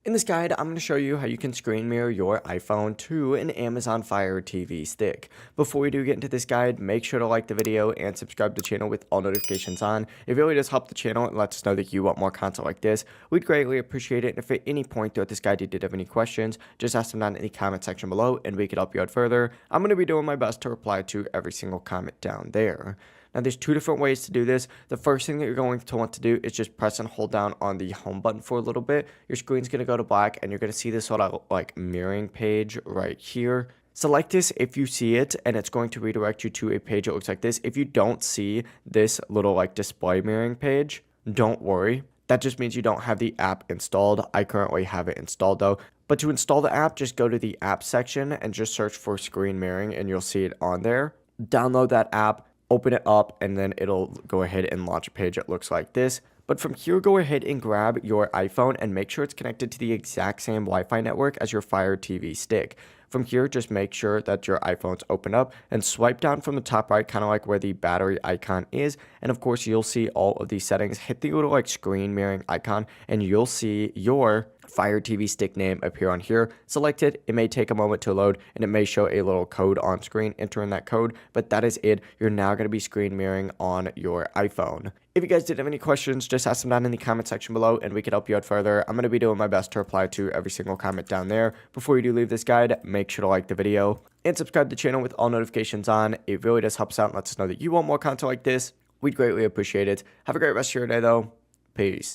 In this guide, I'm going to show you how you can screen mirror your iPhone to an Amazon Fire TV stick. Before we do get into this guide, make sure to like the video and subscribe to the channel with all notifications on. It really does help the channel and lets us know that you want more content like this. We'd greatly appreciate it. And if at any point throughout this guide you did have any questions, just ask them down in the comment section below and we could help you out further. I'm going to be doing my best to reply to every single comment down there. Now, there's two different ways to do this. The first thing that you're going to want to do is just press and hold down on the home button for a little bit. Your screen's going to go to black and you're going to see this sort of like mirroring page right here. Select this if you see it, and it's going to redirect you to a page that looks like this. If you don't see this little like display mirroring page, don't worry. That just means you don't have the app installed. I currently have it installed though. But to install the app, just go to the app section and just search for screen mirroring and you'll see it on there. Download that app. Open it up, and then it'll go ahead and launch a page that looks like this. But from here, go ahead and grab your iPhone and make sure it's connected to the exact same Wi-Fi network as your Fire TV stick. From here, just make sure that your iPhone's open up and swipe down from the top right, kind of like where the battery icon is. And of course, you'll see all of these settings. Hit the little like screen mirroring icon and you'll see your Fire TV stick name appear on here. Select it. It may take a moment to load and it may show a little code on screen. Enter in that code, but that is it. You're now going to be screen mirroring on your iPhone. If you guys did have any questions, just ask them down in the comment section below and we can help you out further. I'm going to be doing my best to reply to every single comment down there. Before you do leave this guide, make sure to like the video and subscribe to the channel with all notifications on. It really does help us out and lets us know that you want more content like this. We'd greatly appreciate it. Have a great rest of your day though. Peace.